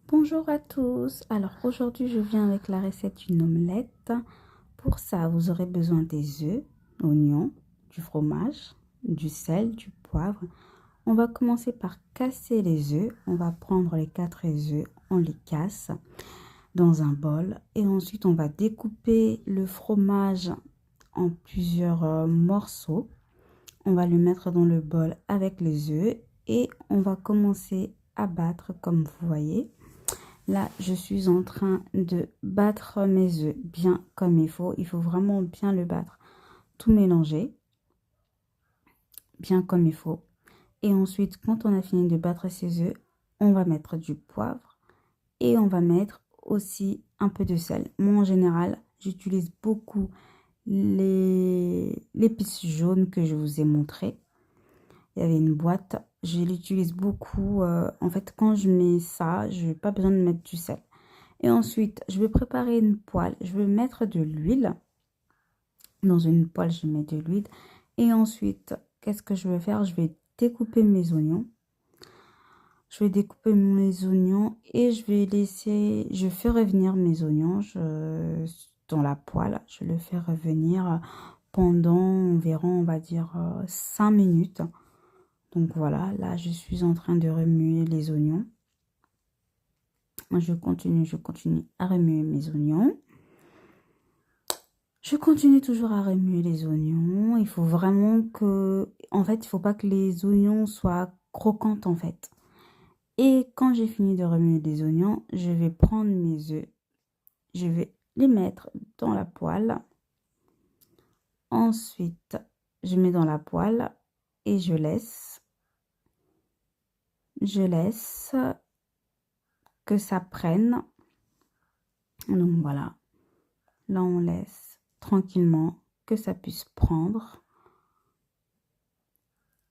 Bonjour à tous. Alors aujourd'hui, je viens avec la recette d'une omelette. Pour ça, vous aurez besoin des œufs, oignons, du fromage, du sel, du poivre. On va commencer par casser les œufs. On va prendre les 4 œufs, on les casse dans un bol et ensuite on va découper le fromage en plusieurs morceaux. On va le mettre dans le bol avec les œufs et on va commencer à battre comme vous voyez. Là, je suis en train de battre mes œufs bien comme il faut. Il faut vraiment bien le battre. Tout mélanger bien comme il faut. Et ensuite, quand on a fini de battre ces œufs, on va mettre du poivre et on va mettre aussi un peu de sel. Moi, en général, j'utilise beaucoup l'épice jaune que je vous ai montré. Il y avait une boîte, je l'utilise beaucoup. En fait, quand je mets ça, je n'ai pas besoin de mettre du sel. Et ensuite, je vais préparer une poêle. Je vais mettre de l'huile. Dans une poêle, je mets de l'huile. Et ensuite, qu'est-ce que je vais faire? Je vais découper mes oignons. Je vais découper mes oignons et je vais laisser... Je fais revenir mes oignons dans la poêle. Je le fais revenir pendant environ, on va dire, 5 minutes. Donc voilà, là, je suis en train de remuer les oignons. Je continue à remuer mes oignons. Je continue toujours à remuer les oignons. Il faut vraiment que... En fait, il ne faut pas que les oignons soient croquants, en fait. Et quand j'ai fini de remuer les oignons, je vais prendre mes œufs. Je vais les mettre dans la poêle. Ensuite, je mets dans la poêle et je laisse. Je laisse que ça prenne. Donc voilà. Là, on laisse tranquillement que ça puisse prendre.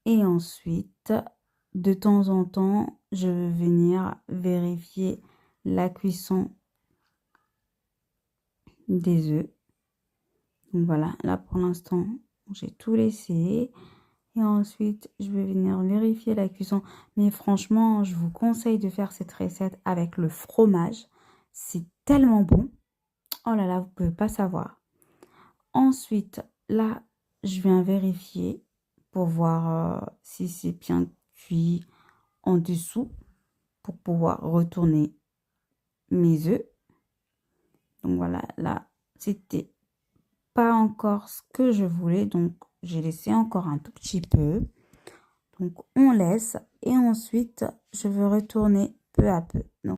Et ensuite, de temps en temps, je vais venir vérifier la cuisson des œufs. Donc voilà, là pour l'instant, j'ai tout laissé. Et ensuite, je vais venir vérifier la cuisson. Mais franchement, je vous conseille de faire cette recette avec le fromage. C'est tellement bon. Oh là là, vous ne pouvez pas savoir. Ensuite, là, je viens vérifier pour voir si c'est bien cuit en dessous pour pouvoir retourner mes œufs. Donc voilà, là, c'était pas encore ce que je voulais. Donc, j'ai laissé encore un tout petit peu. Donc, on laisse. Et ensuite, je veux retourner peu à peu. Donc,